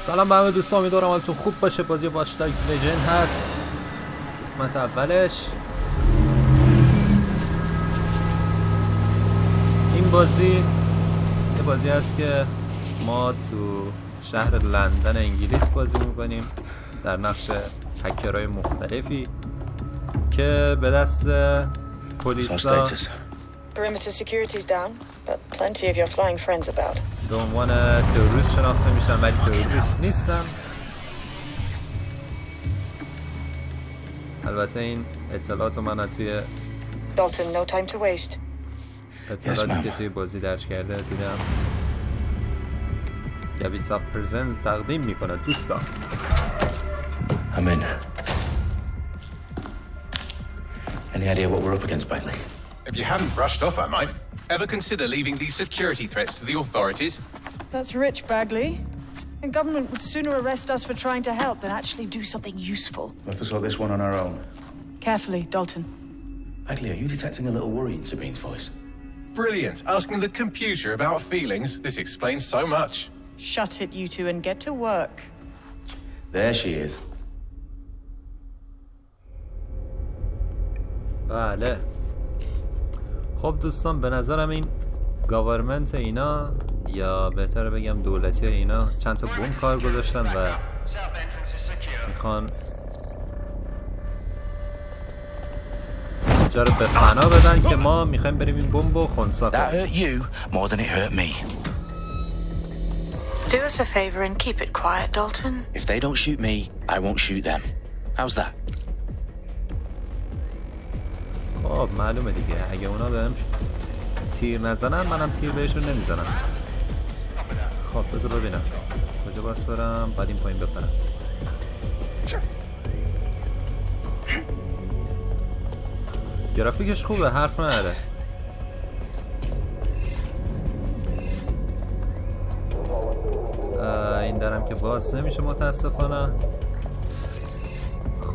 سلام به همه دوستان، امیدوارم حالتون خوب باشه. بازی واچ داگز لژند هست، قسمت اولش. این بازی یه بازی هست که ما تو شهر لندن انگلیس بازی میکنیم در نقش هکرهای مختلفی که به دست پلیسا Perimeter security's down, but plenty of your flying friends about. به عنوان تروریست شناخته میشن، ولی تروریست نیستن. البته این اطلاعات من توی Dalton, no time to waste. اطلاعاتی که توی بازی درج کرده دیدم. گویس آف پرزنز تقدیم میکنه دوستان. I'm in. Any idea what we're up against, Bailey? If you haven't brushed off, I might. Ever consider leaving these security threats to the authorities? That's rich, Bagley. The government would sooner arrest us for trying to help than actually do something useful. We'll have to sort this one on our own. Carefully, Dalton. Bailey, are you detecting a little worry in Sabine's voice? Brilliant. Asking the computer about feelings. This explains so much. Shut it, you two, and get to work. There she is. بله. خب دوستان، به نظرم این گاورمنت اینا، یا بهتره بگم دولتی اینا، چند تا بمب کار گذاشتن و میخوان اینجا رو به فنا بدن که ما میخوایم بریم این بمب رو خنثی That کنیم. hurt you more than it hurt me. Do us a favor and keep it quiet, Dalton. If they don't shoot me, I won't shoot them. How's that? خب معلومه دیگه، اگه اونا بهم تیر نزنن منم تیر بهشون نمیزنم. خب بذار ببینم کجا باس برم بعد این پایین بپرم. گرافیکش خوبه، حرف نداره. این درم که باز نمیشه متاسفانه.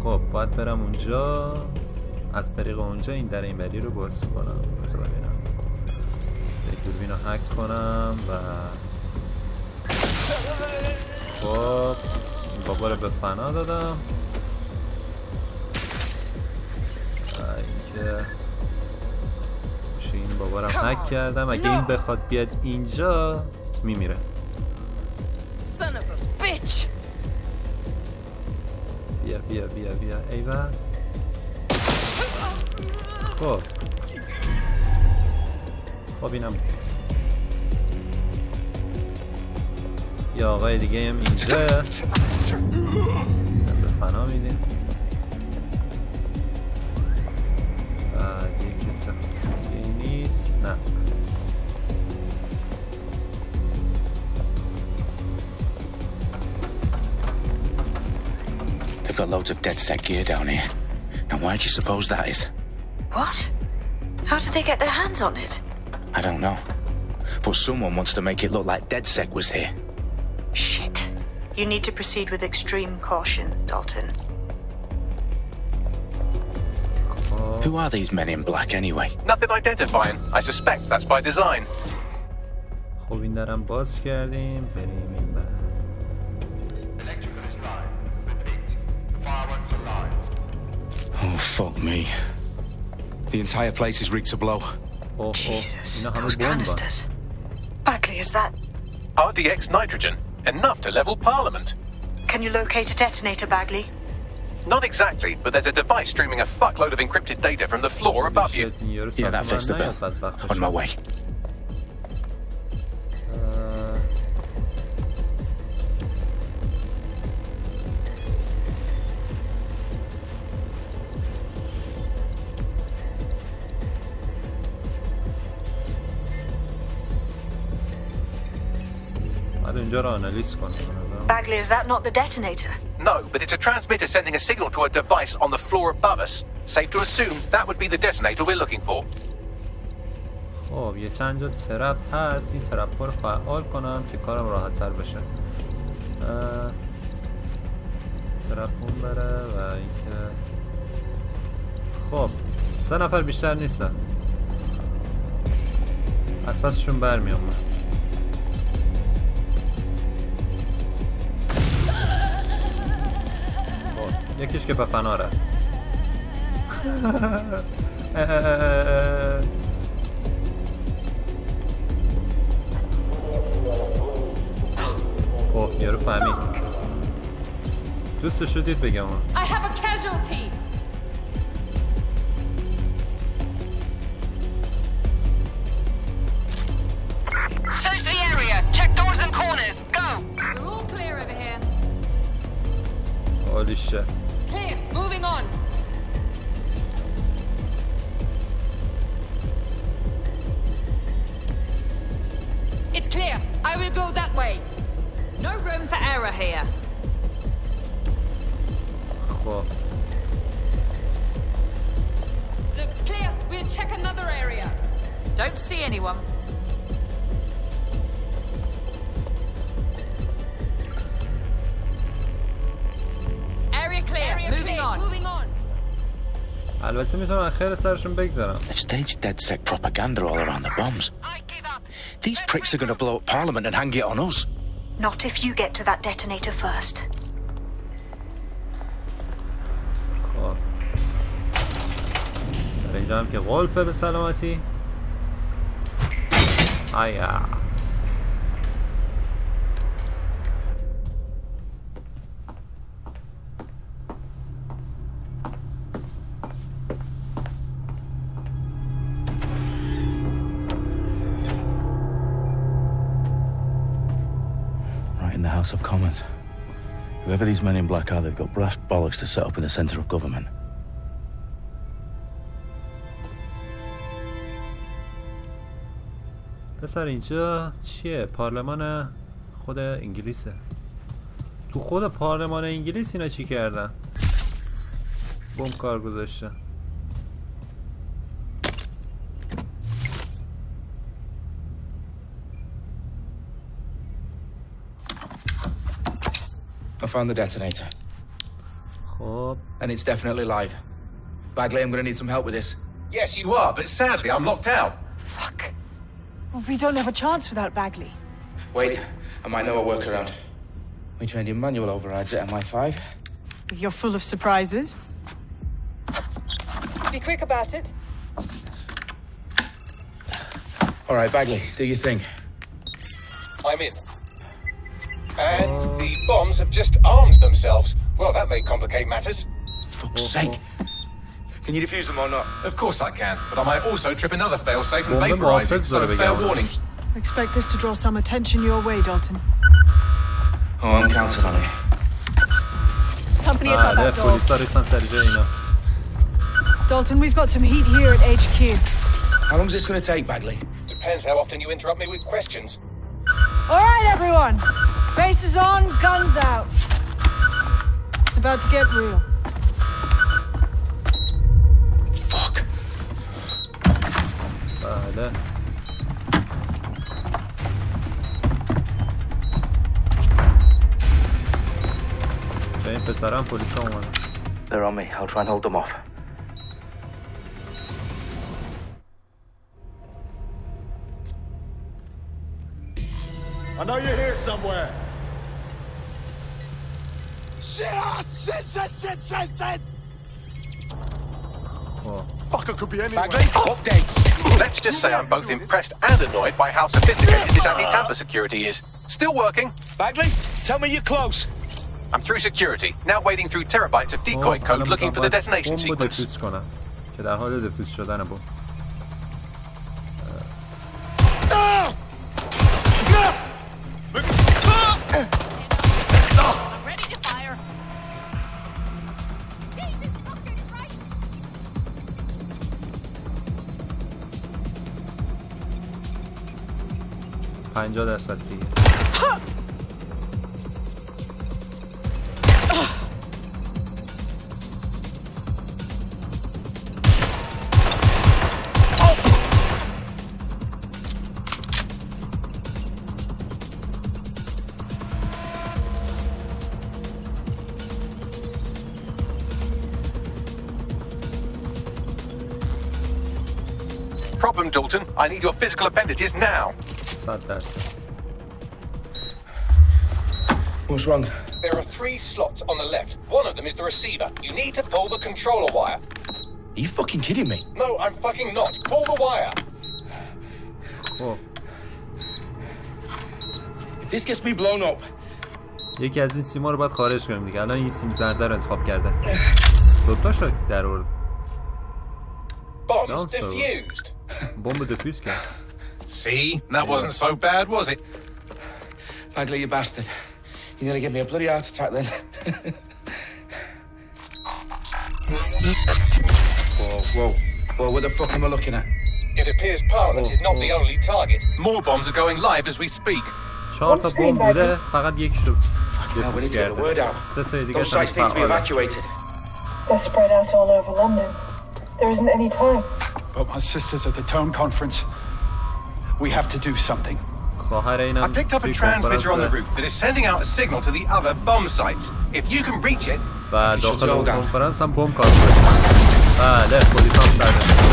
خب باید برم اونجا، از طریق اونجا این در این بری رو باز کنم. بذار ببینم دوربین رو هک کنم و خب این بابا رو به فنا دادم. اینکه این بابا رو هک کردم. اگه این بخواد بیاد اینجا میمیره. بیا بیا بیا بیا ایوان. خب اینم یا آقای دیگه هم اینجا به فنا میدیم. بعد یکی دیگه نیست. نه They've got loads of dead set gear down here. Now why do you suppose that is? What? How did they get their hands on it? I don't know. But someone wants to make it look like DedSec was here. Shit. You need to proceed with extreme caution, Dalton. Who are these men in black anyway? Nothing identifying. I suspect that's by design. خب این درم باز کردیم، بریم این بر. Oh fuck me. The entire place is rigged to blow. Jesus, those canisters. Bagley, is that... RDX nitrogen. Enough to level Parliament. Can you locate a detonator, Bagley? Not exactly, but there's a device streaming a fuckload of encrypted data from the floor above you. Yeah, that fits the bill. On my way. Bagley, is that not the detonator? No, but it's a transmitter sending a signal to a device on the floor above us. Safe to assume that would be the detonator we're looking for. خب یه چند جا ترپ هست، این ترپ رو فعال کنم که کارم راحت تر بشه. ترپ اون بره و اینکه خب 3 نفر بیشتر نیستن، از پسشون برمیام. یکیش که به فنا رفت. اوه یارو فهمید. دوستش رو دید بگم. I have a casualty. Search the area. Check doors and corners. Go. We're all clear over here. Holy shit. Clear. Moving on. It's clear. I will go that way. No room for error here. خب Looks clear. We'll check another area. Don't see anyone. Area clear. Area Moving clear. on. Moving on. البته میتونم از خیر سرشون بگذارم. They've staged DedSec propaganda all around the bombs. I give up. These pricks are going to blow up Parliament and hang it on us. Not if you get to that detonator first. خب در اینجا هم که قلفه به سلامتی. آیا Right in the House of Commons. Whoever these men in black are, they've got brass bollocks to set up in the centre of government. پسر اینجا چیه؟ پارلمان خود انگلیسه. تو خود پارلمان انگلیس اینا چی کردن؟ بمب کار گذاشتن. I found the detonator. خب And it's definitely live. Bagley, I'm going to need some help with this. Yes, you are, but sadly I'm locked out. Fuck. Well, we don't have a chance without Bagley. Wait, I might know a workaround. We trained in manual overrides at MI5. You're full of surprises. Be quick about it. All right, Bagley, do your thing. I'm in. And the bombs have just armed themselves. Well, that may complicate matters. Fuck's sake. Can you defuse them or not? Of course I can, but I might also trip another failsafe and Bomba vaporize it, muhafız so zarı fair began. warning. Expect this to draw some attention your way, Dalton. Oh, I'm counting on it. Company at our بله back door. پلیسا ریختن سر جای اینا. Dalton, we've got some heat here at HQ. How long is this going to take, Bagley? Depends how often you interrupt me with questions. All right, everyone. Faces on, guns out. It's about to get real. Fuck. بله جای این پسرم پلیسا اومدن. They're on me. I'll try and hold them off. I know you're here somewhere. خب Fucker could be anywhere. Bagley, update. Let's just say I'm both impressed and annoyed by how sophisticated this anti-tamper security is. Still working. Bagley, tell me you're close. I'm through security, now wading through terabytes of decoy code looking for the detonation بمب sequence. دفیوز کنم که در حال دفیوز شدن بود. Ready to fire. 50% دیگه. Problem, Dalton. I need your physical appendages now. 100%. What's wrong? There are 3 slots on the left. One of them is the receiver. You need to pull the controller wire. Are you fucking kidding me? No, I'm fucking not. Pull the wire. خب If this gets me blown up. یکی از این سیما رو باید خارج کنیم دیگه. الان این سیم زرده رو انتخاب کرده. دوتاشو در آورد. Bombs Also- defused. بمب دفیوز کرد. See? That wasn't so bad, was it? Bagley, you bastard. You nearly gave me a bloody heart attack then. Whoa, what the fuck am I looking at? It appears Parliament is not the only target. More bombs are going live as we speak. 4 تا بمب بوده فقط یک شد. Now we need to get the word out. 3 تا دیگه Those sites need to be evacuated. They're spread out all over London. There isn't any time. But my sister's at the town conference. We have to do something. خواهر I اینم picked up a transmitter on the roof that is sending out a signal to the other bomb sites. If you can reach it, و داخل اون کنفرانس هم بمب کار کنه. بله پلیس هم شده.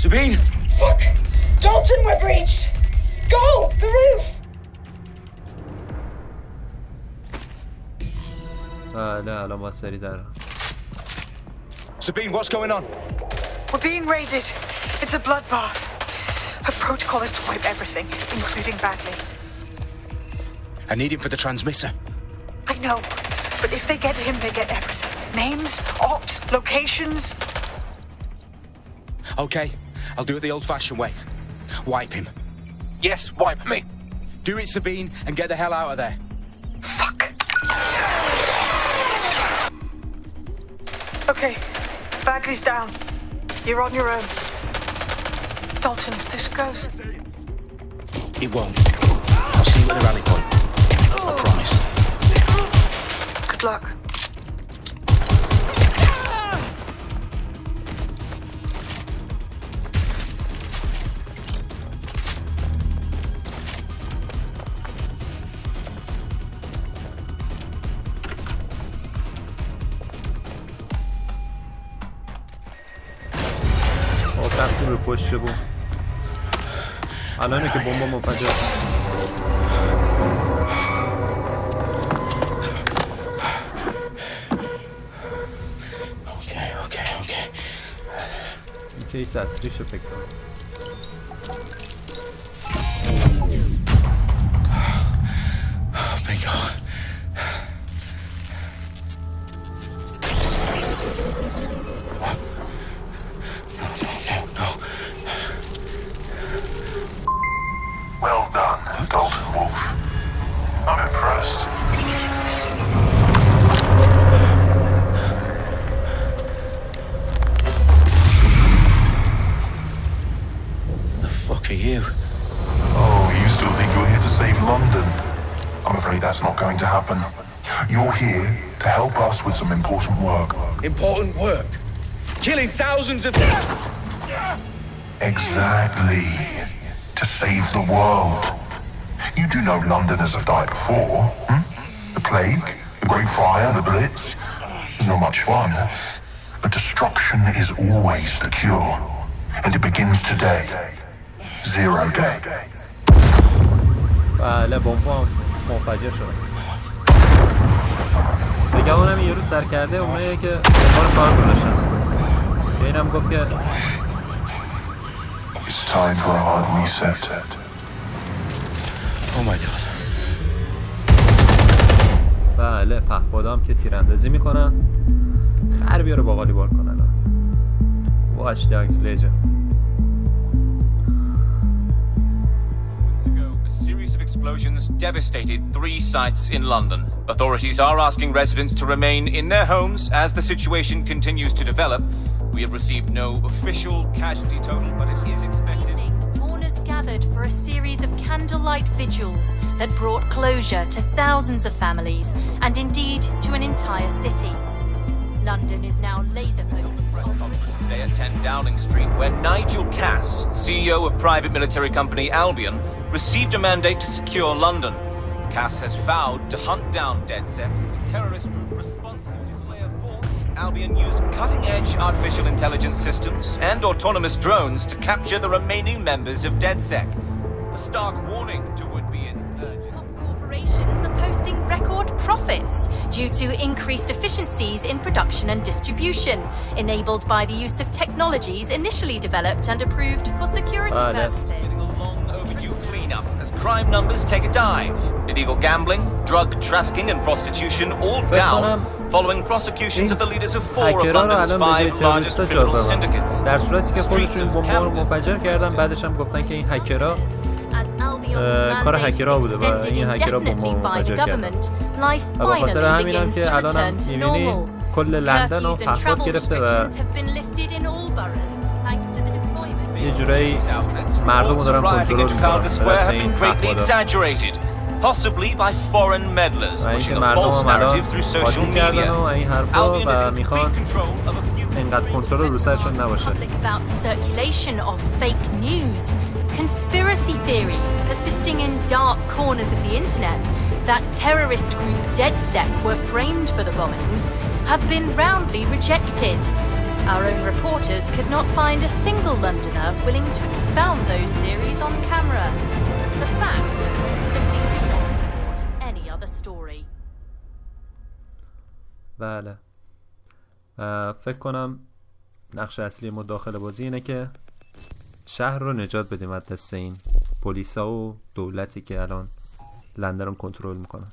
Sabine! Fuck! Dalton, we're breached! Go! The roof! بله الان ما سری در Sabine, what's going on? We're being raided. It's a bloodbath. Her protocol is to wipe everything, including Bagley. I need him for the transmitter. I know, but if they get him, they get everything. Names, ops, locations. Okay, I'll do it the old-fashioned way. Wipe him. yes, wipe me. Do it, Sabine, and get the hell out of there. Fuck. Okay, Bagley's down. You're on your own. Dalton, if this goes... It won't. I'll see you at the rally point. I promise. Good luck. رفتیم به پشت بوم الانه که بمب منفجر Okay. این تیس اصلیشه فکر کنم Bingo. No. Well done, Dalton Wolf. I'm impressed. The fuck are you? Oh, you still think you're here to save London? I'm afraid that's not going to happen. You're here to help us with some important work. Important work. Killing thousands of... Exactly. To save the world. You do know Londoners have died before, hmm? The plague, the Great Fire, the Blitz. It's not much fun. But destruction is always the cure. And it begins today. 0 day. بله بمب هم منفجر شد بگم اونم یه رو سر کرده اونایی که دنبال کار گذاشتن که اینم گفت که It's time for a hard reset. Oh my god. بله پهپادا هم که تیراندازی میکنن خر بیاره باقالی بار کنن Watch Dogs Legend A series of explosions devastated 3 sites in London. Authorities are asking residents to remain in their homes as the situation continues to develop. We have received no official casualty total, but it is expected. Mourners gathered for a series of candlelight vigils that brought closure to thousands of families and indeed to an entire city. London is now laser focused. Press conference today at 10 Downing Street, where Nigel Cass, CEO of private military company Albion, received a mandate to secure London. Cass has vowed to hunt down DedSec, a terrorist group responsive to display of force. Albion used cutting-edge artificial intelligence systems and autonomous drones to capture the remaining members of DedSec. A stark warning to would-be insurgents. Top corporations are posting record profits due to increased efficiencies in production and distribution, enabled by the use of technologies initially developed and approved for security purposes. It's a long overdue cleanup as crime numbers take a dive. Illegal gambling, drug trafficking and prostitution all down following prosecutions of the leaders of 4 of London's 5 largest criminal syndicates. در صورتی که خودشون بمب منفجر کردن، بعدش هم گفتن که این هکرها کار هکرها بوده و این هکرها بمب منفجر کردن. و به خاطر همین هم که الان هم می‌بینی کل لندن رو پهپاد گرفته و یه جورایی مردم رو دارن کنترل می‌کنن به دست این پهپادا. Possibly by foreign meddlers pushing a false narrative through social media. Albion is in complete control of a few اینقدر کنترل رو سرشون نباشه. About the circulation of fake news, conspiracy theories persisting in dark corners of the internet that terrorist group DedSec were framed for the bombings have been roundly rejected. Our own reporters could not find a single Londoner willing to expound those theories on camera. The facts simply do not support any other story. بله. فکر کنم نقش اصلی ما داخل بازی اینه که شهر رو نجات بدیم از دست این پلیسا و دولتی که الان لندن رو کنترل میکنن.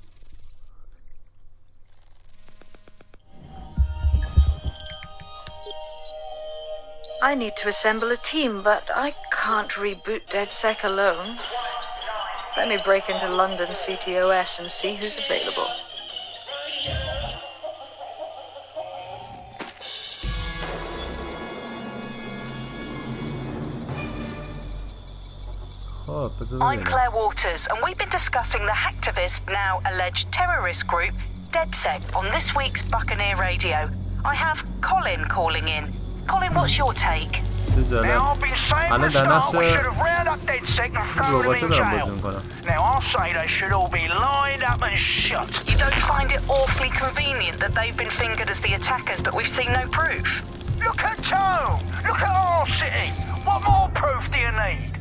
I need to assemble a team, but I can't reboot DedSec alone. Let me break into London CTOS and see who's available. I'm Claire Waters, and we've been discussing the hacktivist, now alleged terrorist group, DedSec, on this week's Buccaneer Radio. I have Colin calling in. Colin, what's your take? Now, I've been saying for a start we should have rounded up DedSec and thrown them in jail. Now, I'll say they should all be lined up and shot. You don't find it awfully convenient that they've been fingered as the attackers, but we've seen no proof? Look at Tone! Look at our city! What more proof do you need?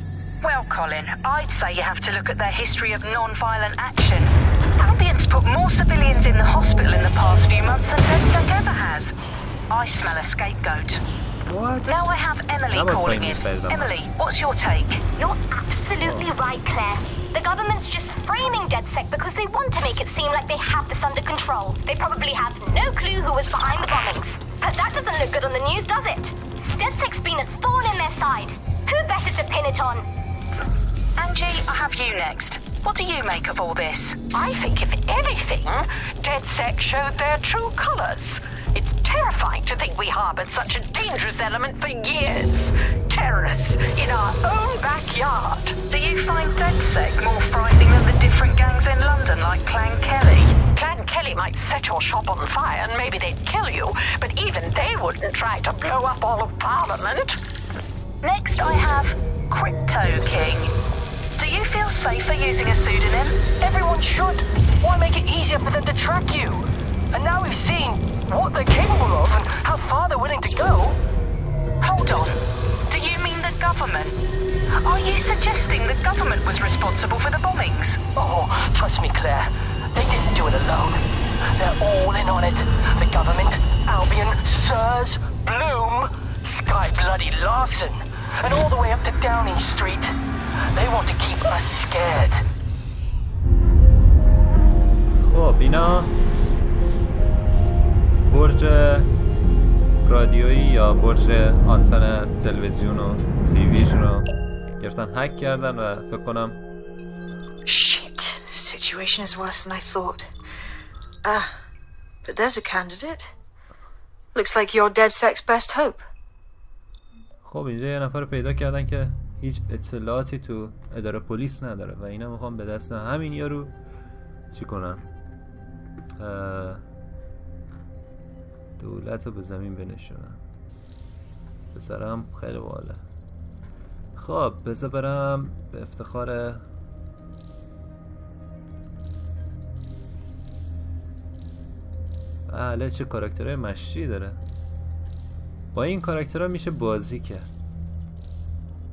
Well, Colin, I'd say you have to look at their history of non-violent action. Albion's put more civilians in the hospital in the past few months than DedSec ever has. I smell a scapegoat. What? Now I have Emily calling in. Emily, what's your take? You're absolutely right, Claire. The government's just framing DedSec because they want to make it seem like they have this under control. They probably have no clue who was behind the bombings. But that doesn't look good on the news, does it? DedSec's been a thorn in their side. Who better to pin it on? Angie, I have you next. What do you make of all this? I think, if anything, DedSec showed their true colors. It's terrifying to think we harbored such a dangerous element for years. Terrorists in our own backyard. Do you find DedSec more frightening than the different gangs in London, like Clan Kelly? Clan Kelly might set your shop on fire and maybe they'd kill you, but even they wouldn't try to blow up all of Parliament. Next, I have Crypto King. Do you feel safer using a pseudonym? Everyone should. Why make it easier for them to track you? And now we've seen what they're capable of and how far they're willing to go. Hold on. Do you mean the government? Are you suggesting the government was responsible for the bombings? Oh, trust me, Claire. They didn't do it alone. They're all in on it. The government, Albion, Sirs, Bloom, Sky Bloody Larson, and all the way up to Downing Street. They want to keep us scared. خب اینا برج رادیویی یا برج آنتن تلویزیون و تیویشون رو گرفتن هک کردن و فکر کنم Shit. Situation is worse than I thought. But there's a candidate. Looks like you're DedSec's best hope. خب اینجا یه نفر پیدا کردن که هیچ اطلاعاتی تو اداره پلیس نداره و اینا میخوام به دست همین یارو چی کنن، دولت رو به زمین بنشونن. پسرم خیلی باله. خب بذار برم به افتخار بله چه کاراکترهای مشتی داره. با این کاراکترها میشه بازی کرد.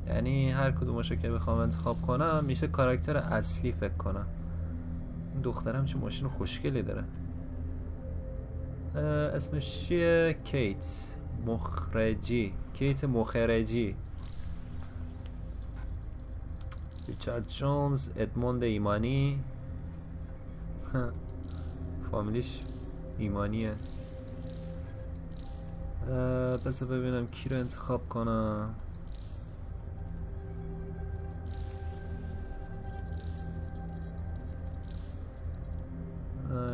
یعنی هر کدومشو که بخوام انتخاب کنم میشه کاراکتر اصلی فکر کنم. این دخترم چه ماشین خوشگلی داره. اسمش چیه؟ کیت مخرجی. کیت مخرجی. ریچارد جونز، ادموند ایمانی. فامیلیش ایمانیه. بذار ببینم کی رو انتخاب کنم.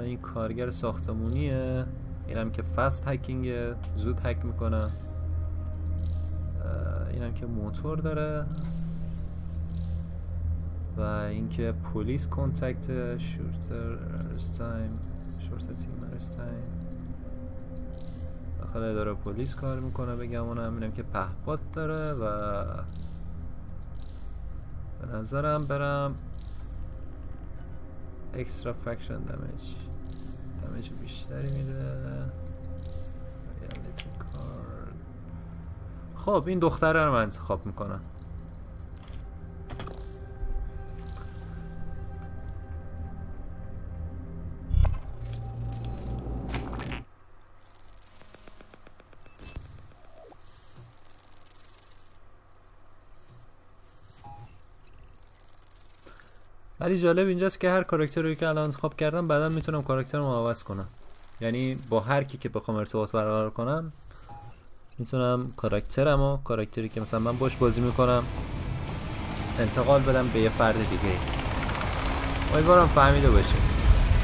این کارگر ساختمونیه. اینم که فست هکینگه، زود هک میکنه. اینم که موتور داره و اینکه پلیس کانتکت شورتر تایم داخل اداره پلیس کار میکنه بگمونم. اینم که پهپاد داره و به نظرم برم اکسترا فکشن دمیج بیشتری میده. خب این دختره رو من انتخاب میکنم. ولی جالب اینجاست که هر کاراکتری که الان انتخاب کردم بعدا میتونم کاراکترمو عوض کنم. یعنی با هر کی که بخوام ارتباط برقرار کنم میتونم کاراکتری که مثلا من باش بازی میکنم انتقال بدم به یه فرد دیگه. امیدوارم فهمیده باشید.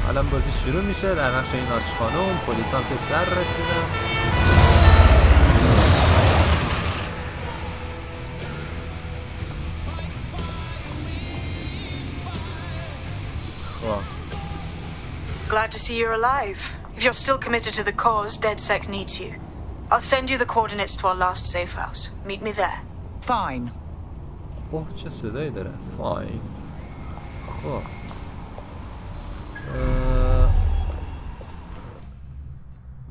الان بازی شروع میشه. در نقش این ناش خانم پلیسان که سر رسیدن. Glad to see you're alive. If you're still committed to the cause, DedSec needs you. I'll send you the coordinates to our last safe house. Meet me there. Fine. اوه چه صدایی داره. فاین. خب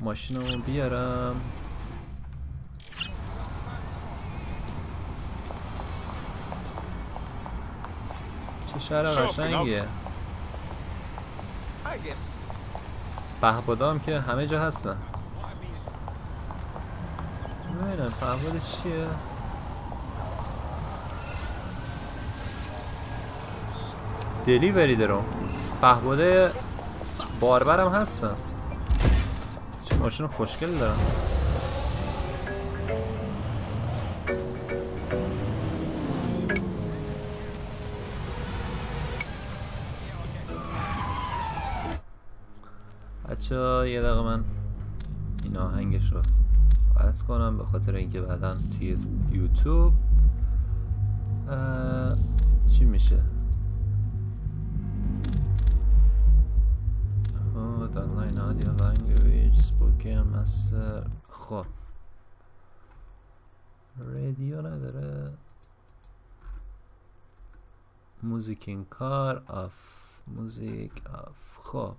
ماشینمو بیارم. چه شهر قشنگیه. پهپادام که همه جا هستن. ببینم پهپاد چیه. دلیوری دارم. پهپاد باربرم هستن. چه ماشین خوشگل دارم. بچه‌ها یه دقیقه من این آهنگش رو قطع کنم به خاطر اینکه بعداً توی یوتیوب چی میشه. online audio language spoken master. خب رادیو نداره. موزیک این کار آف. موزیک آف. خب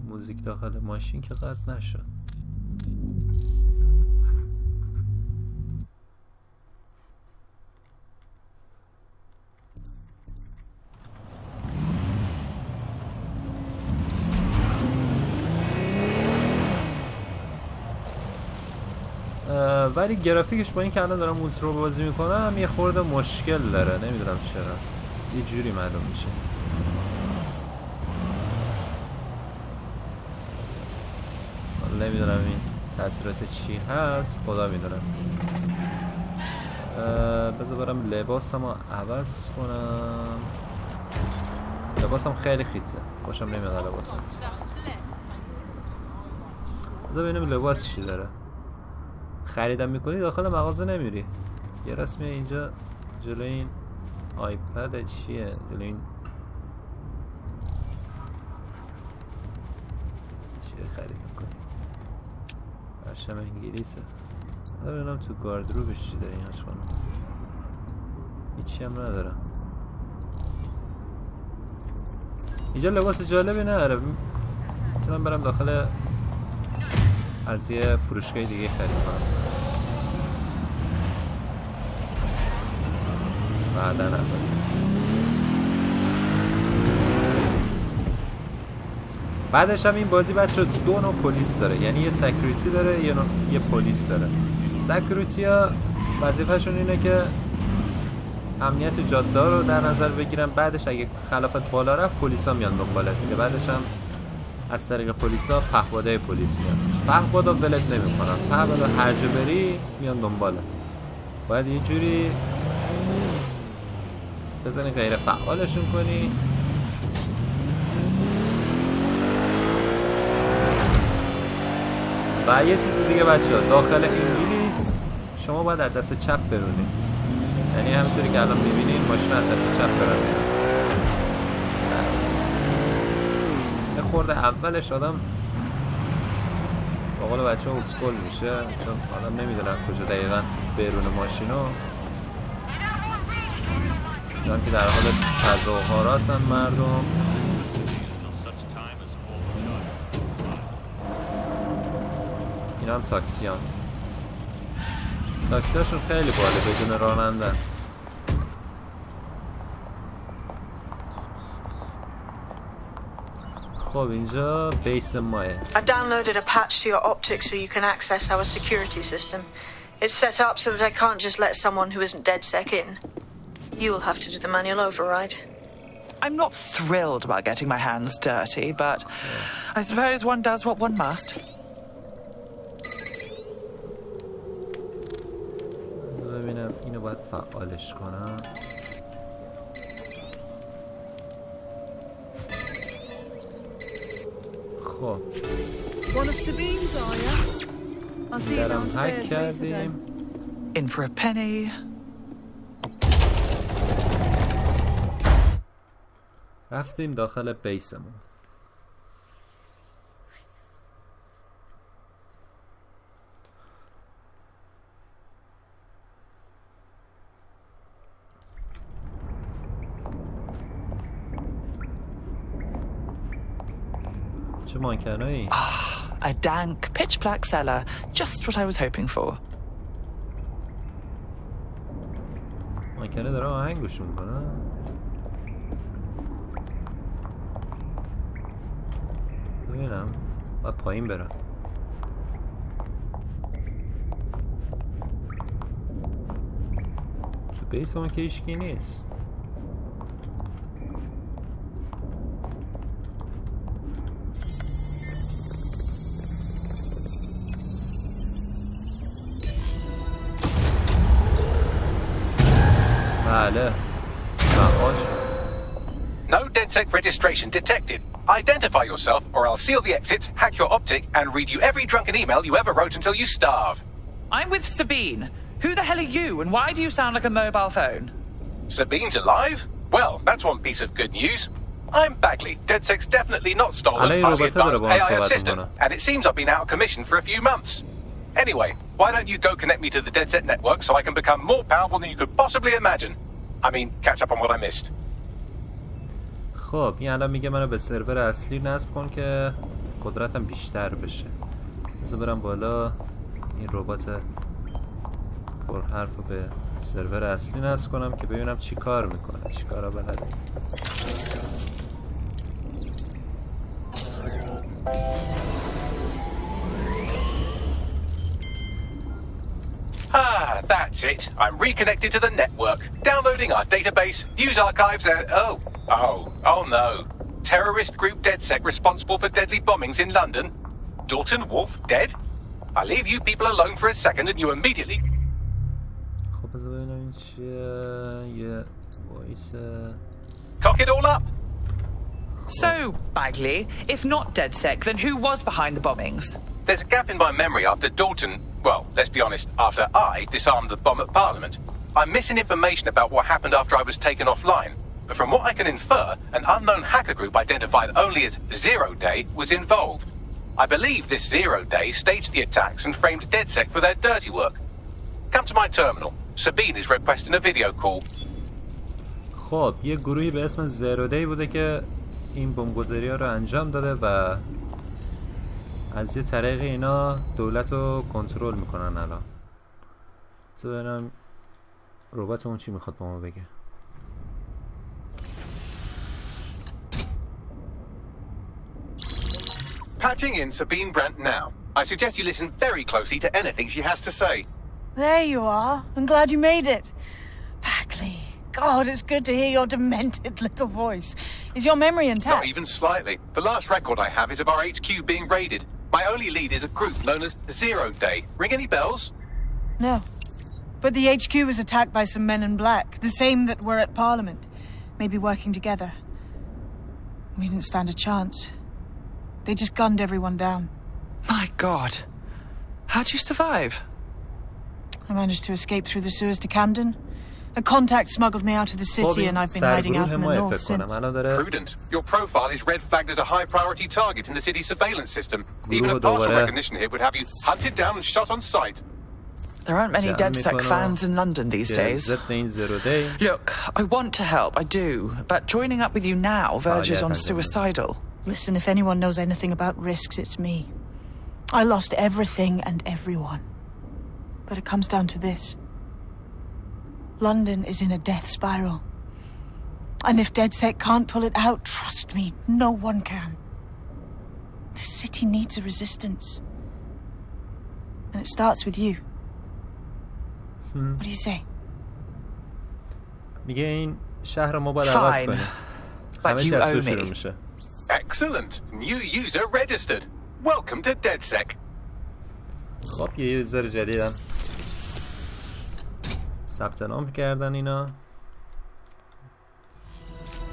موزیک داخل ماشین که قطع نشد. ولی گرافیکش با این که الان دارم اولترا بازی میکنم یه خورده مشکل داره. نمیدونم چرا یه جوری معلوم میشه. نمیدونم این تاثیرات چی هست. خدا میدونم. بذار برم لباسمو عوض کنم. لباسم خیلی خیته. خوشم نمیاد لباسم. بذار ببینم لباس چی داره. خریدم میکنی داخل مغازه نمیری. یه رسمی اینجا جلوی این آیپد چیه؟ جلوی این چیه خرید میکنی؟ برشم انگلیسه. ببینم تو گاردروبش چی داره این هاش خانم. هیچی هم ندارم. اینجا لباس جالبی نداره. میتونم برم داخل از یه فروشگاه دیگه خرید کنم بعداً. البته بعدش هم این بازی بچه دو نوع پلیس داره، یعنی یه سکیوریتی داره یه پلیس داره. سکیوریتی ها وظیفه‌شون اینه که امنیت جاده رو در نظر بگیرن، بعدش اگه خلافت بالا رفت پلیسا میان دنبالت، که بعدش هم از طریق پلیسا پهپادای پلیس میاد. پهپادا ولت نمیکنن، پهپادا هر جا بری میان دنبالت. باید یه جوری بزنی غیر فعالشون کنی. و یه چیز دیگه بچه‌ها، داخل انگلیس شما باید از دست چپ برونید، یعنی همینطوری که الان میبینین ماشین از دست چپ برونه. یه خورده اولش آدم با قول بچه ها اسکول میشه، چون آدم نمیدونن کجا دقیقا برونه ماشینو، چون که در حال تظاهراتن مردم. اینا هم تاکسیان، تاکسیاشون خیلی باله بدون رانندن. خب اینجا بیس ماه. I've downloaded a patch to your optics so you can access our security system. It's set up so that I can't just let someone who isn't DedSec in. You'll have to do the manual override. I'm not thrilled about getting my hands dirty, but I suppose one does what one must. ببینم اینو باید فعالش کنم. خب One of Sabine's, are you? I'll see you downstairs later then. In for a penny. رفتیم داخل بیسمون. چه مانکنایی؟ A dank, pitch-black cellar. Just what I was hoping for. مانکنه داره آهنگ گوش میکنه. ببینم باید پایین برم. تو بیس اون که هیچکی نیست. بله فعال شد. No DedSec registration detected. Identify yourself or I'll seal the exits, hack your optic, and read you every drunken email you ever wrote until you starve. I'm with Sabine. Who the hell are you, and why do you sound like a mobile phone? Sabine's alive? Well, that's one piece of good news. I'm Bagley. DedSec's definitely not stolen highly advanced AI system, and it seems I've been out of commission for a few months. Anyway, why don't you go connect me to the DedSec network so I can become more powerful than you could possibly imagine? I mean, catch up on what I missed. خب این الان میگه منو به سرور اصلی نصب کن که قدرتم بیشتر بشه. بذار برم بالا این ربات پرحرف رو به سرور اصلی نصب کنم که ببینم چی کار میکنه، چی کارا بلده. Ah, that's it. I'm reconnected to the network, downloading our database, news archives, and oh no. Terrorist group DedSec responsible for deadly bombings in London. Dalton Wolf dead? I leave you people alone for a second and you immediately... خب بذار ببینم این چیه. یه وایس. Cock it all up. So, Bagley, if not DedSec, then who was behind the bombings? There's a gap in my memory after Dalton... Well, let's be honest, after I disarmed the bomb at Parliament. I'm missing information about what happened after I was taken offline. But from what I can infer, an unknown hacker group identified only as Zero Day was involved. I believe this Zero Day staged the attacks and framed DedSec for their dirty work. Come to my terminal. Sabine is requesting a video call. خب یه گروهی به اسم زیرو دی بوده که این بمبگذاری ها رو انجام داده و از یه طریق اینا دولت رو کنترل میکنن. الان ببینم رباتمون چی میخواد با ما بگه. Patching in Sabine Brandt now. I suggest you listen very closely to anything she has to say. There you are. I'm glad you made it. Bagley. God, it's good to hear your demented little voice. Is your memory intact? Not even slightly. The last record I have is of our HQ being raided. My only lead is a group known as Zero Day. Ring any bells? No. But the HQ was attacked by some men in black, the same that were at Parliament. Maybe working together. We didn't stand a chance. They just gunned everyone down. My God. How'd you survive? I managed to escape through the sewers to Camden. A contact smuggled me out of the city and I've been hiding out in the north since. Prudent. Your profile is red flagged as a high priority target in the city's surveillance system. Even a partial recognition here would have you hunted down and shot on sight. There aren't many DedSec fans in London these days. Look, I want to help, I do. But joining up with you now verges on suicidal. Listen, if anyone knows anything about risks, it's me. I lost everything and everyone. But it comes down to this. London is in a death spiral. And if DedSec can't pull it out, trust me, no one can. The city needs a resistance. And it starts with you. What do you say? میگه این شهر ما باید عوض کنیم. همه چی از تو شروع میشه. Excellent. New user registered. Welcome to DedSec. خب یه یوزر جدیدم ثبت نام کردن اینا.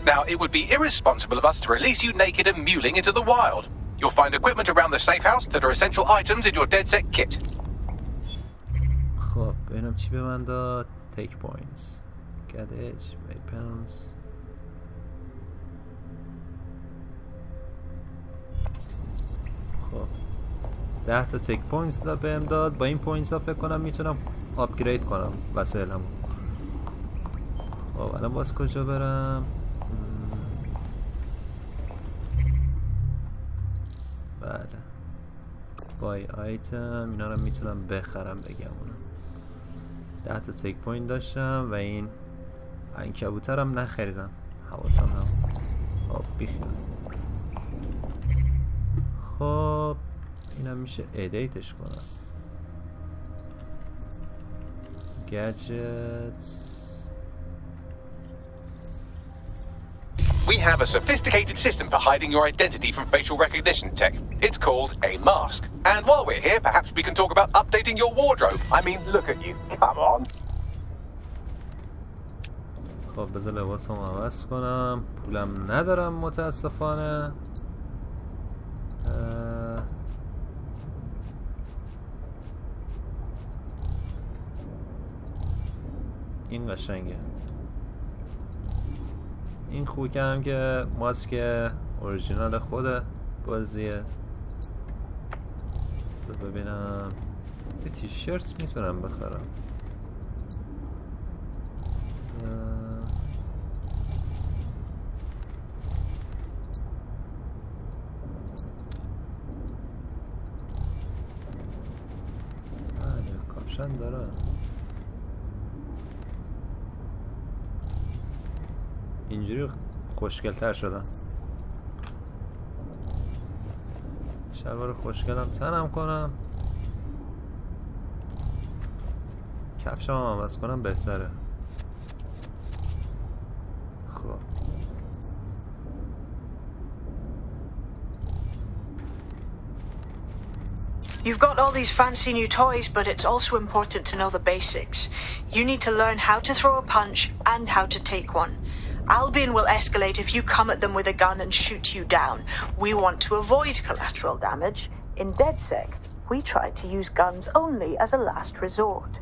Now, it would be irresponsible of us to release you naked and mewling into the wild. You'll find equipment around the safe house that are essential items in your DedSec kit. خب ببینم چی به من داد. Take points. Get edge. Weapons. خب 10 تا تک پوینتس داد بهم داد. با این پوینتس ها فکر کنم میتونم آپگرید کنم وسایلمو. خب الان باز کجا برم؟ بله بای آیتم اینا رو میتونم بخرم بگمونم. 10 تا تک پوینت داشتم و این عنکبوترم نخریدم. حواسم هم خب بیخیال. خب اینم میشه ادیتش کنم. Gadgets. We have a sophisticated system for hiding your identity from facial recognition tech. It's called a mask. And while we're here, perhaps we can talk about updating your wardrobe. I mean, look at you. Come on. خب بذار لباسم عوض کنم. پولم ندارم متاسفانه. این قشنگه. این خوکه هم که ماسک اورجینال خود بازیه. ببینم یه تیشرت میتونم بخرم. کاپشن دارم. اینجوری خوشگل‌تر شدم. شلوار خوشگلم تنم کنم. کفشم هم عوض کنم بهتره. خب You've got all these fancy new toys, but it's also important to know the basics. You need to learn how to throw a punch and how to take one. Albion will escalate if you come at them with a gun and shoot you down. We want to avoid collateral damage. In DedSec, we try to use guns only as a last resort.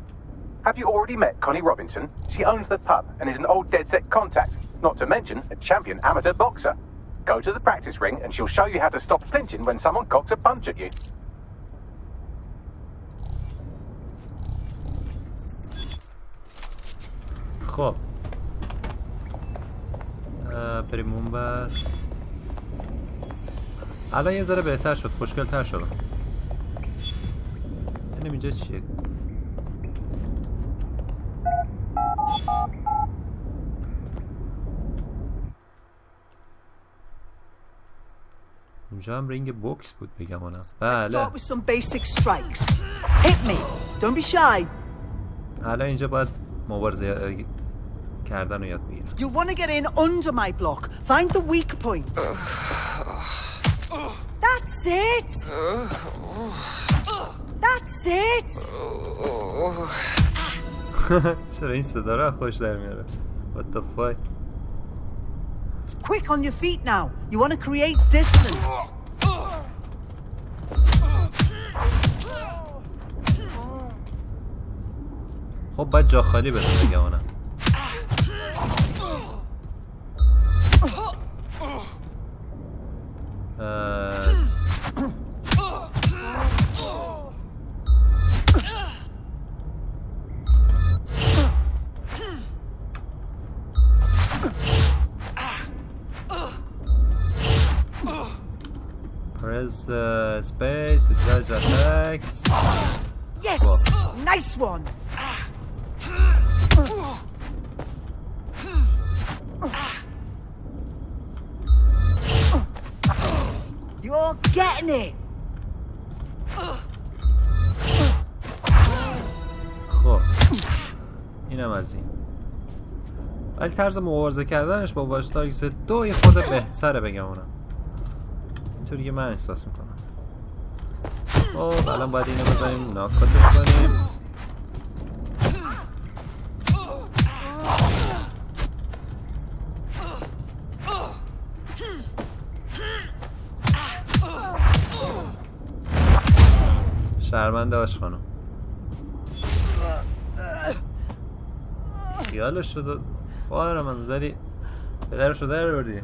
Have you already met Connie Robinson? She owns the pub and is an old DedSec contact, not to mention a champion amateur boxer. Go to the practice ring and she'll show you how to stop flinching when someone cocks a punch at you. خب بریم اون بر. الان یه ذره بهتر شد، خوشگل‌تر شد. ببینیم اینجا چیه. اونجا هم رینگ بوکس بود بگم اونم. بله. Start with some basic strikes. Hit me. Don't be shy. حالا اینجا باید مبارزه کردن رو یاد بگیرم. You want to get in under my block. Find the weak point. That's it. That's it. چرا این صدا رو خوش در میاره؟ What the fuck? Quick on your feet now. You want to create distance. خب باید جا خالی بده بگم اونم. Press space to dodge attacks. Yes! Nice one! You're getting it! خب اینم از این. ولی طرز مبارزه کردنش با واچ داگز 2 یه خورده بهتره بگم اونم. اینطوری که من احساس میکنم. خب الان باید اینو بزنیم ناکاتش کنیم. شرمنده آش خانم. خیالش شد خواهر من زدی پدرشو در بردی.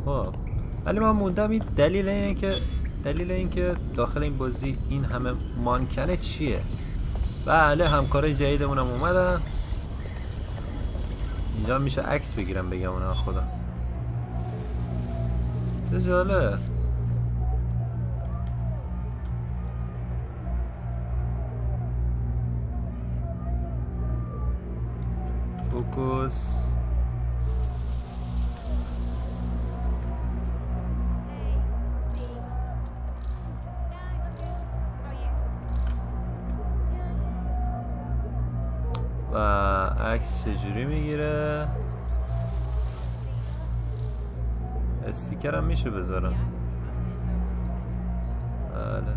خب ولی من موندم این دلیل این که داخل این بازی این همه مانکنه چیه؟ بله همکارای جدیدمونم اومدن. اینجا میشه عکس بگیرم بگم اونها خدا. چه جالب. فوکوس. و عکس چجوری میگیره؟ استیکر هم میشه بذارم. بله.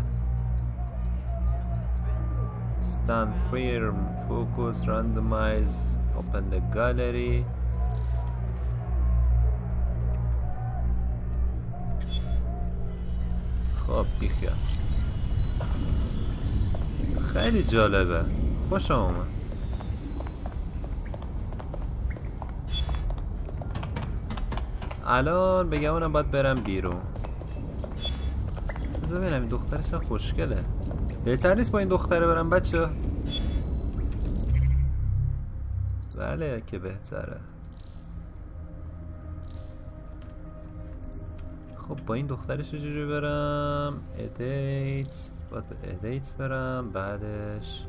Stand firm, focus, randomize, open the gallery. خب بیخیال. خیلی جالبه. خوشم اومد. الان بگم اونم باید برم بیرون. بذار ببینم این دخترش چقدر خوشگله. بهتر نیست با این دختره برم بچه؟ بله که بهتره. خب با این دخترش چجوری برم؟ ادیت. باید به ادیت برم. بعدش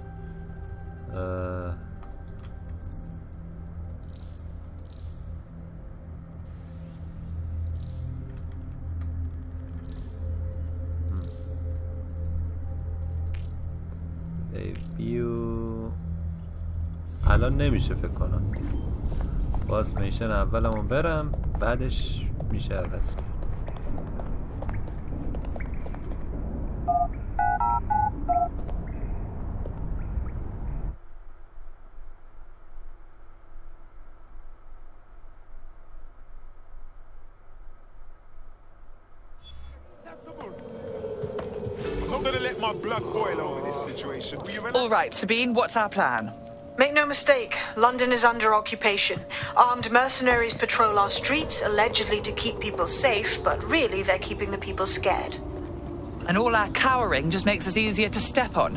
ویو الان نمیشه فکر کنم. باز میشن اولمون برم بعدش میشه عوض کنم. All right, Sabine, what's our plan? Make no mistake, London is under occupation. Armed mercenaries patrol our streets, allegedly to keep people safe, but really they're keeping the people scared. And all our cowering just makes us easier to step on.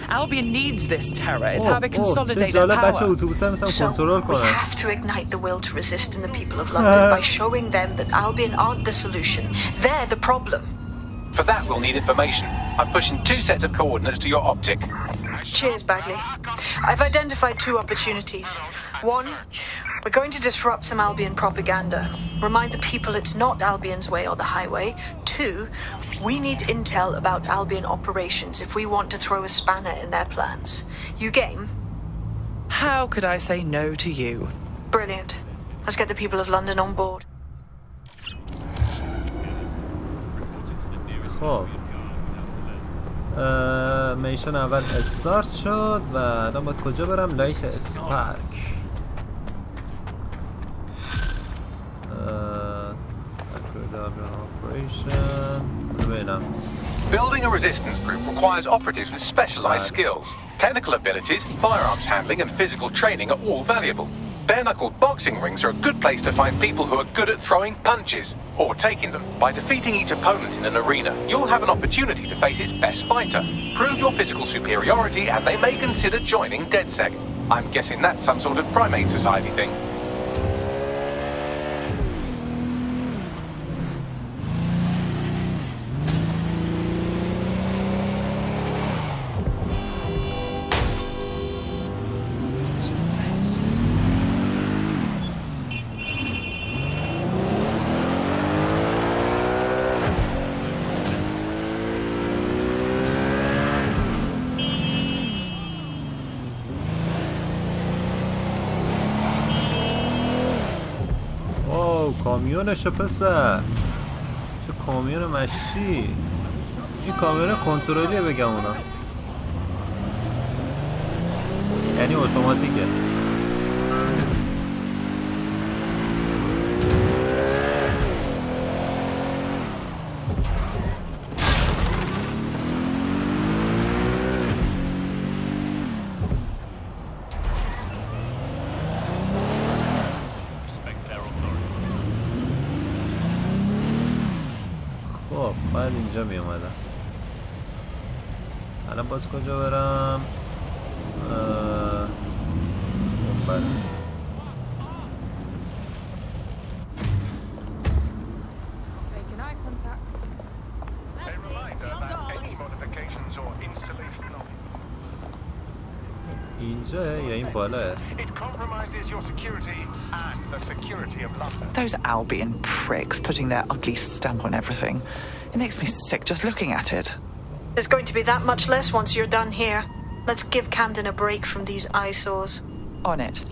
Albion needs this terror. It's how they consolidate their power. So we have to ignite the will to resist in the people of London by showing them that Albion aren't the solution. They're the problem. For that, we'll need information. I'm pushing 2 sets of coordinates to your optic. Cheers, Bagley. I've identified 2 opportunities. 1, we're going to disrupt some Albion propaganda. Remind the people it's not Albion's way or the highway. 2, we need intel about Albion operations if we want to throw a spanner in their plans. You game? How could I say no to you? Brilliant. Let's get the people of London on board. خب میشن اول استارت شد و الان باید کجا برم؟ لایت اسپارک. Building a resistance group requires operatives with specialized skills. Technical abilities, firearms handling, and physical training are all valuable. Bare-knuckle boxing rings are a good place to find people who are good at throwing punches, or taking them. By defeating each opponent in an arena, you'll have an opportunity to face its best fighter. Prove your physical superiority, and they may consider joining DedSec. I'm guessing that's some sort of primate society thing. کامیونشه پسر، چه کامیون مشی. این کامیون کنترلیه بگم اونا، یعنی اتوماتیکه. باید اینجا می اومدم. الان باز کجا برم؟ بله. اینجا یا این بالاه؟ Those Albion pricks putting their ugly stamp on everything. It makes me sick just looking at it. There's going to be that much less once you're done here. Let's give Camden a break from these eyesores. On it.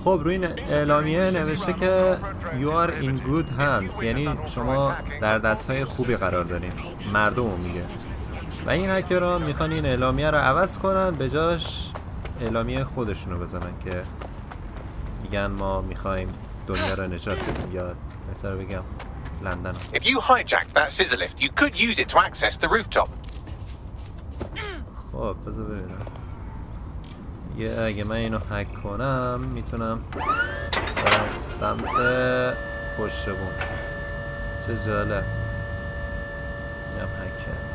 خب روی اعلامیه نوشته که You are in good hands، یعنی شما در دستهای خوبی قرار دارین. مردمو میگه. و این هکرها میخوان این اعلامیه رو عوض کنن، به جاش اعلامیه خودشونو بزنن که میگن ما میخوایم دنیا رو نجات بدیم، یا بهتر بگم لندن. If you hijacked that scissor lift, you could use it to access the rooftop. خب بذار ببینم. اگه من اینو هک کنم میتونم برم سمت پشت بون. چه جالب. اینم هک کرد.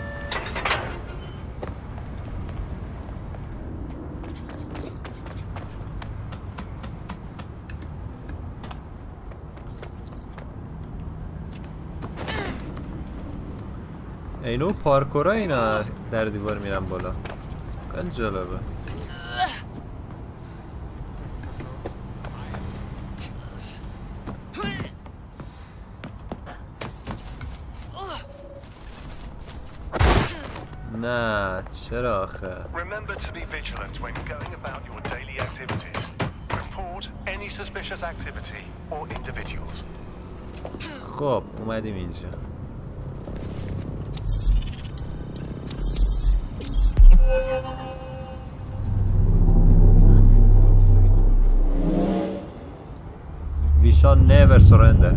اینو پارکورا اینا در دیوار میرن بالا. خیلی جالبه. نه چرا آخه؟ Remember to be vigilant when going about your daily activities. Report any suspicious activity or individuals. خب اومدیم اینجا. We shall never surrender.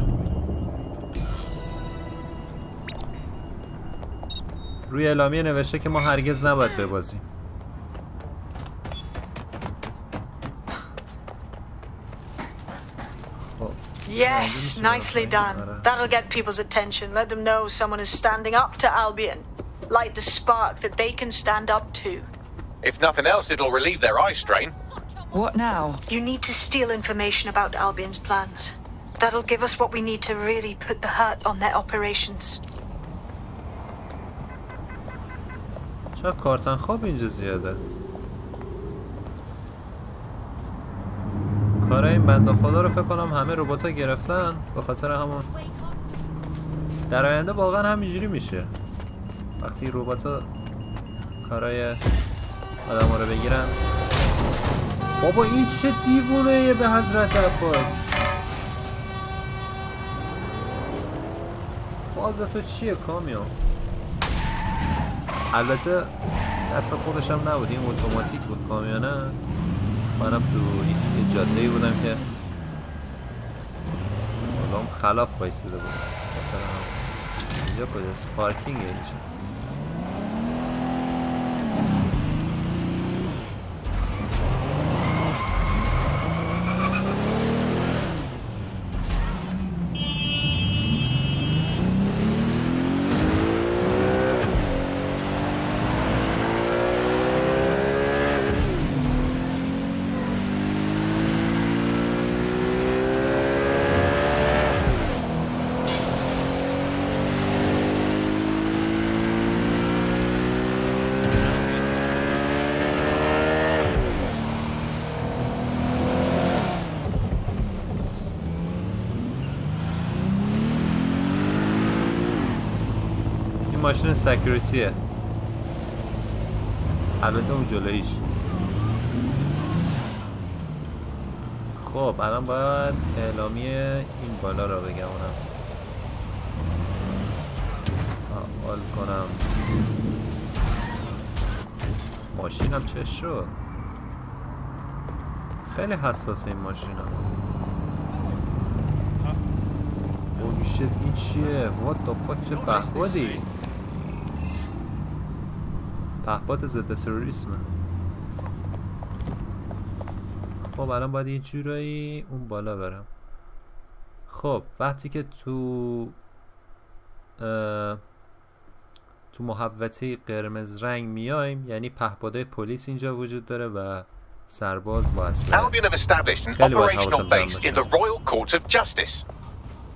روی اعلامیه نوشته که ما هرگز نباید ببازیم. Yes, nicely done. That'll get people's attention. Let them know someone is standing up to Albion. Light the spark that they can stand up to. If nothing else, it'll relieve their eye strain. What now? You need to steal information about Albion's plans. That'll give us what we need to really put the hurt on their operations. چرا کارتن خواب اینجا زیاده؟ کار این بنده خدا رو فکر کنم همه ربات‌ها گرفتن به خاطر همون. در آینده واقعا همینجوری میشه. وقتی ربات‌ها کارای آدم‌ها رو بگیرن. بابا این چه دیوونه‌ایه به حضرت عباس. فاز تو چیه کامیون؟ البته دست خودش هم نبود، این اتوماتیک بود کامیونه. منم تو یه جاده‌ای بودم که الان خلاف بایستیده بود. مثلا اینجا کجاست؟ پارکینگ اینجا. ماشین سکیوریتیه، البته اون جلویش. خب الان باید اعلامیه این بالا رو بگمونم، فعال کنم. ماشینم چه شد؟ خیلی حساسه این ماشین ها. اوه شت، این چیه؟ what the fuck؟ چه پهپادی؟ پهپاد ضد تروریسمه. خب الان باید یه جورایی اون بالا برم. خب وقتی که تو محوطه قرمز رنگ میایم، یعنی پهپادهای پلیس اینجا وجود داره و سرباز با اسلحه. Albion have established an operational base in the Royal Court of Justice.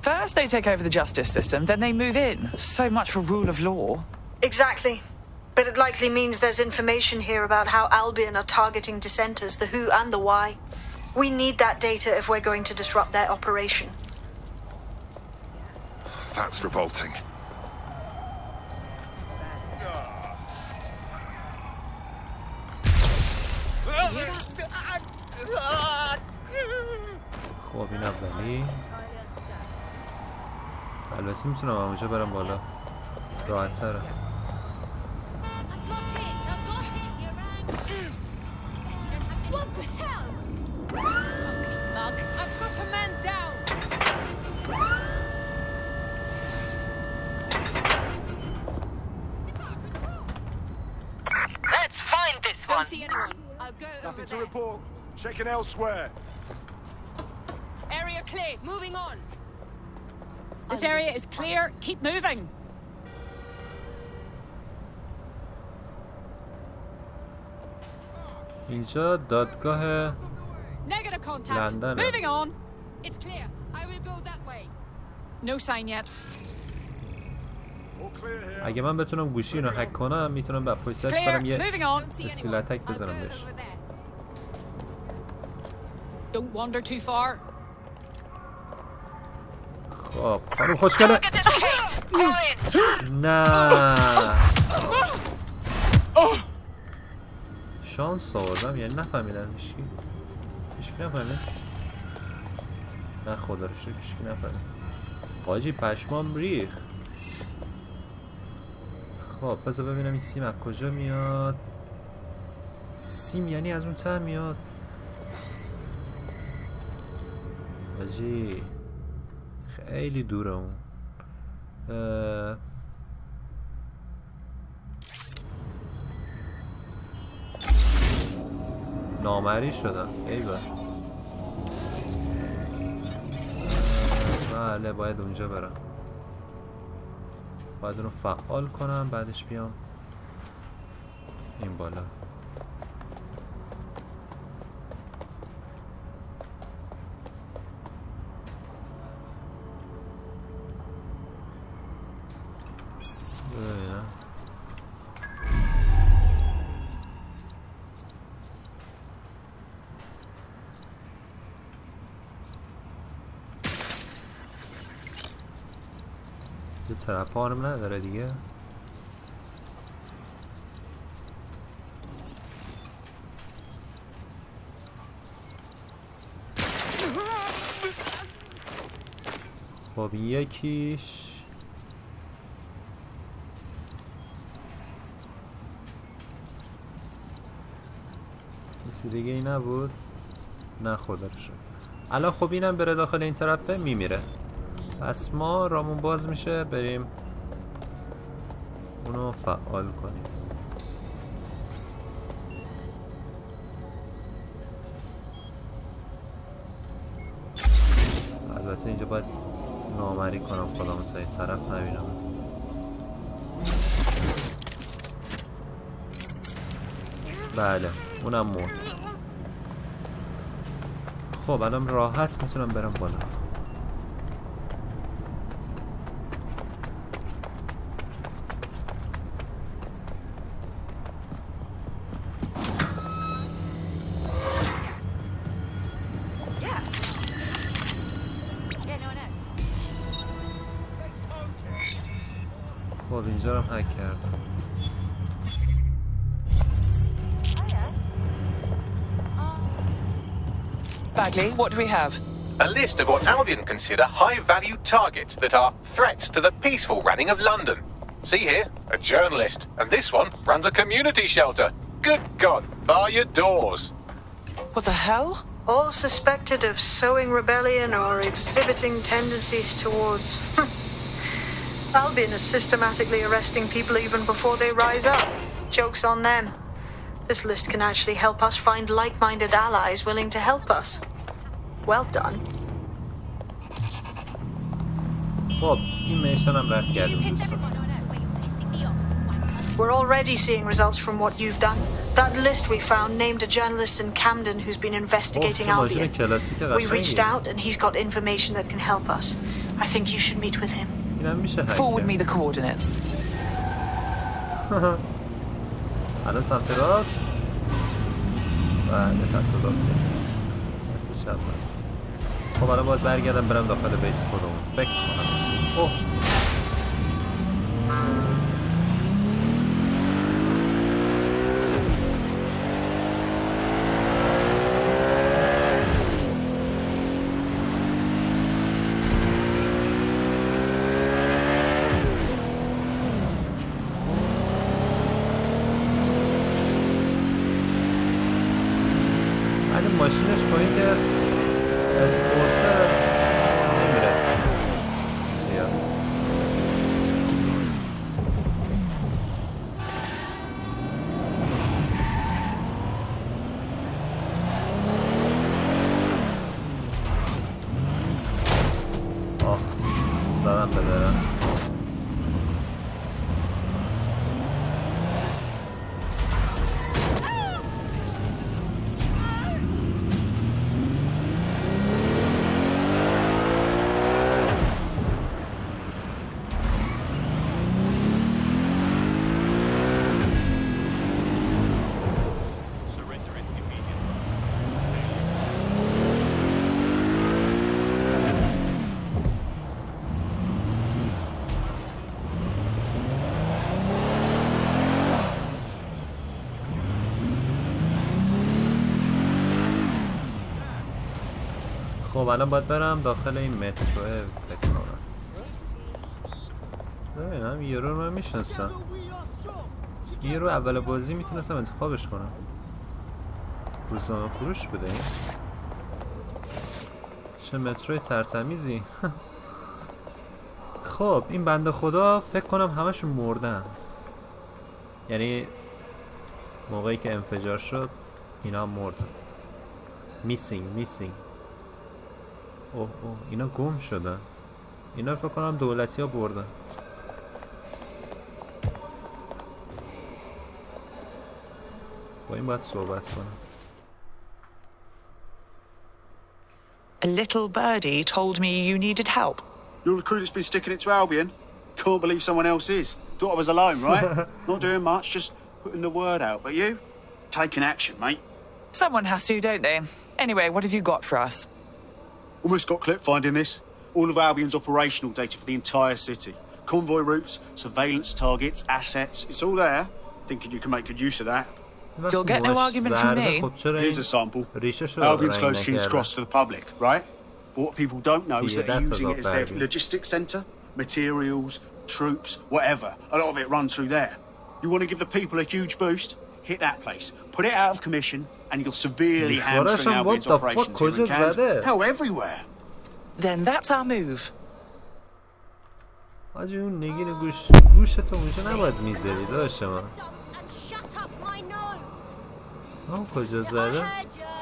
First they take over the justice system, then they move in. So much for rule of law. Exactly. But it likely means there's information here about how Albion are targeting dissenters, the who and the why. We need that data if we're going to disrupt their operation. That's revolting. خب این اولی. البته میتونم اونجا برم بالا، راحت تره. Let's find this one. Don't see anyone. I'll go over there. Report. Checking elsewhere. Area clear. Moving on. This area is clear. Keep moving. اینجا دادگاه Negative contact. لندنه. Moving on. It's clear. I will go that way. No sign yet. اگه من بتونم گوشی اینو هک کنم، میتونم به پشت سرش برم یه استیل اتک بزنم بهش. Don't wander too far. خب خانم خوشگله. نه شانس آوردم، یعنی نفهمیدم. هیچکی نفهمید. نه خدا رو شکر هیچکی نفهمید. حاجی پشمام ریخ. خب بذار ببینم این سیم از کجا میاد. سیم یعنی از اون ته میاد. حاجی خیلی دوره اون. نامری شدم. ای بابا بله باید اونجا برم. باید اونو فعال کنم بعدش بیام این بالا. تو طرف آرم نداره دیگه. خب یکیش کسی دیگه ای نبود؟ نه خدا رو شکر. الان خب اینم بره داخل این طرفه میمیره. پس ما رامون باز میشه بریم اونو فعال کنیم. البته اینجا باید نامری کنم خودمو تا این طرف نبینم. بله اونم مرد. خب الان راحت میتونم برم بالا. خب اینجا رو هک کردم. Bagley, what do we have? A list of what Albion consider high-value targets that are threats to the peaceful running of London. See here, a journalist, and this one runs a community shelter. Good God, bar your doors. What the hell? All suspected of sowing rebellion or exhibiting tendencies towards... Albion is systematically arresting people even before they rise up. Joke's on them. This list can actually help us find like-minded allies willing to help us. Well done. خب این میشن هم رد کردیم دوستان. We're already seeing results from what you've done. That list we found named a journalist in Camden who's been investigating Albion. We reached out and he's got information that can help us. I think you should meet with him. Forward me the coordinates. الان سمت راست. بله تصادف کرد. دست چپ. خب الان باید برگردم برم داخل بیس خودمون. فکر کنم. اوه. ماشینش با این که اسپورت نمیره زیاد. آخ زدم به درم. خب الان باید برم داخل این متروه فکر کنم. ببینم یورو رو من میشناسم. یورو اول بازی میتونستم انتخابش کنم. روزنامه فروش بوده این. چه متروی ترتمیزی. خب این بنده خدا فکر کنم همشون مردن. یعنی موقعی که انفجار شد اینا هم مردن. میسینگ اوه اینا گم شدن. اینا فکر کنم دولتی ها بردن. با این باید صحبت کنم. A little birdie told me you needed help. You're the crew that's been sticking it to Albion? Can't believe someone else is. Thought I was alone, right? Not doing much, just putting the word out. But you? Taking action, mate. Someone has to, don't they? Anyway, what have you got for us? Almost got clip finding this. All of Albion's operational data for the entire city. Convoy routes, surveillance targets, assets. It's all there. Thinking you can make good use of that. You'll get no argument from me. Here's a sample. Albion's closed King's Cross to the public, right? But what people don't know is that they're using it as their logistics centre. Materials, troops, whatever. A lot of it runs through there. You want to give the people a huge boost? Hit that place. Put it out of commission, and you'll severely hamstring Albion's operations here in Canada. Hell, everywhere. Then that's our move. آجی اون نگین گوشتو اونجا نباید میذاری داشت من. کجا زده؟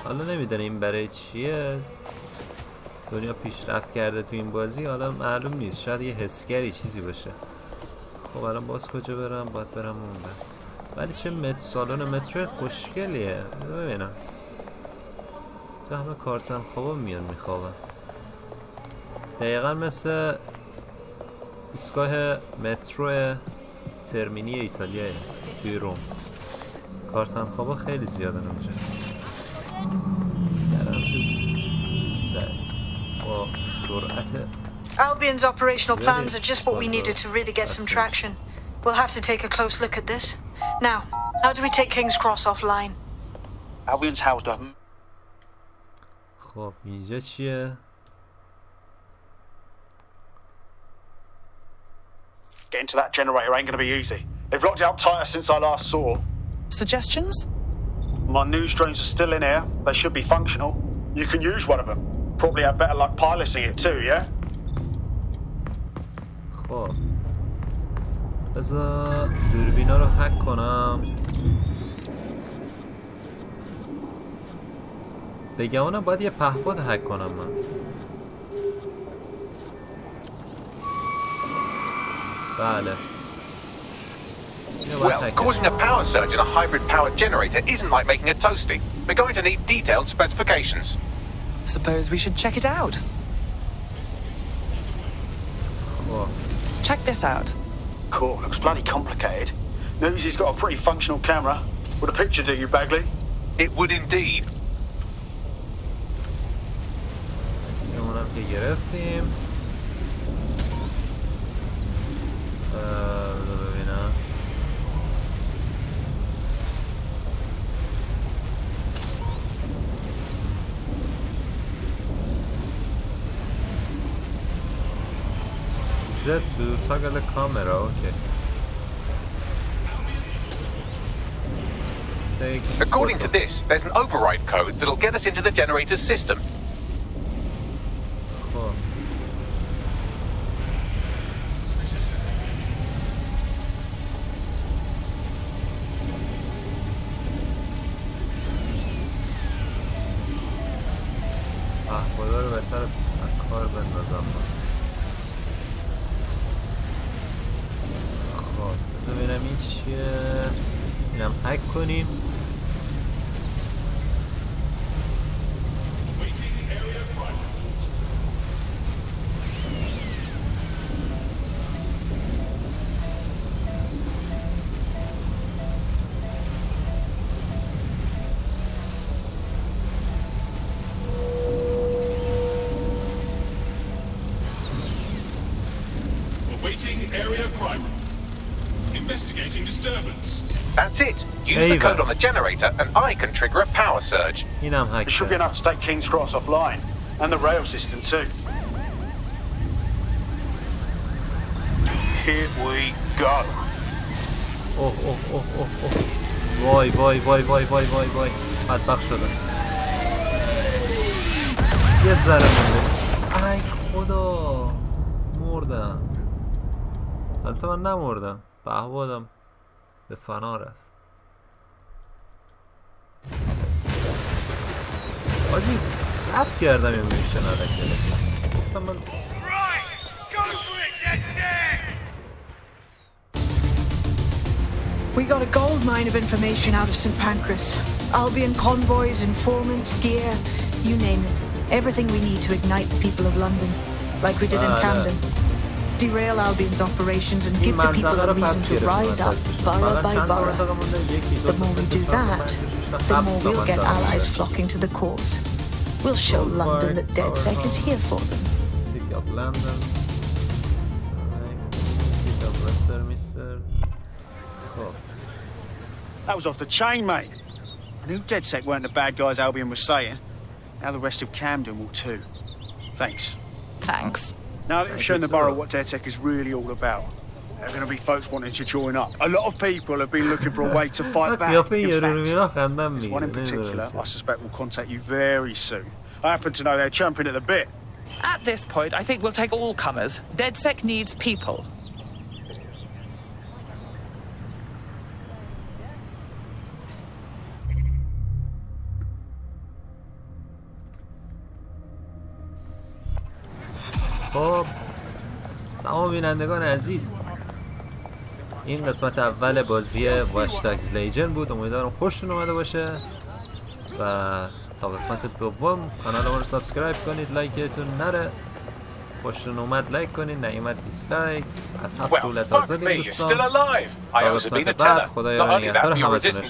حالا نمیدونیم برای چیه. دنیا پیشرفت کرده تو این بازی، حالا معلوم نیست، شاید یه حسگری چیزی باشه. خب الان باز کجا برم؟ باید برم اون بر. ولی چه سالن مترو خوشگلیه. ببینم تو همه کارتن خوابا میان میخوابن. دقیقا مثل ایستگاه مترو ترمینی ایتالیاه توی روم. کارتن خوابا خیلی زیادن اونجا. با سرعت Albion's operational plans are just what we needed to really get some traction. We'll have to take a close look at this. Now, how do we take King's Cross offline? Albion's housed up. خب اینجا چیه؟ Getting to that generator ain't gonna be easy. They've locked it up tighter since I last saw. Suggestions? My news drones are still in here. They should be functional. You can use one of them. Probably have better luck piloting it too, yeah? خب بذار دوربینا رو هک کنم. بگمانم باید یه پهپاد هک کنم من. بله. Well, causing a power surge in a hybrid-powered generator isn't like making a toasty. We're going to need detailed specifications. Suppose we should check it out. Cool. Check this out. Cool, looks bloody complicated. Notice he's got a pretty functional camera. Would a picture do you, Bagley? It would indeed. سمونم که گرفتیم. ببینم. Z to toggle the camera, okay. According to this, there's an override code that'll get us into the generator's system. Cool. خدا رو بهتر کار بندازم. خب ببینم این چیه. اینم هک کنیم. Area crime. Investigating disturbance. That's it. Use the code on the generator and I can trigger a power surge. It should be enough to take King's Cross offline. And the rail system too. Here we go. وای وای وای وای وای وای وای بدبخت شدم. یه ذره مونده. ای خدا مردم. البته من نمردم، پهپادم به فنا رفت. آجی رفت کردم یه میشه ندکره گفتم من We got a gold mine of information out of St. Pancras. Albion convoys, informants, gear, you name it. Everything we need to ignite the people of London, like we did in Camden. Derail Albion's operations and give the people a reason to rise up, borough by borough. The more we do that, the more we'll get allies flocking to the cause. We'll show London that DedSec is here for them. City of London. City of Westminster. That was off the chain, mate. I knew DedSec weren't the bad guys Albion was saying. Now the rest of Camden will too. Thanks. Thanks. Now that we've shown the borough what DedSec is really all about, there are going to be folks wanting to join up. A lot of people have been looking for a way to fight back. In fact, one in particular, I suspect will contact you very soon. I happen to know they're champing at the bit. At this point, I think we'll take all comers. DedSec needs people. خب تمام بینندگان عزیز، این قسمت اول بازی واچ داگز لیجن بود. امیدوارم خوشتون اومده باشه و تا قسمت دوم کانال ما رو سابسکرایب کنید، لایکتون نره. خوشتون اومد لایک کنید، نیومد دیسلایک. از هفت دولت آزادی دوستان. تا قسمت بعد خدای نگهدار همتون.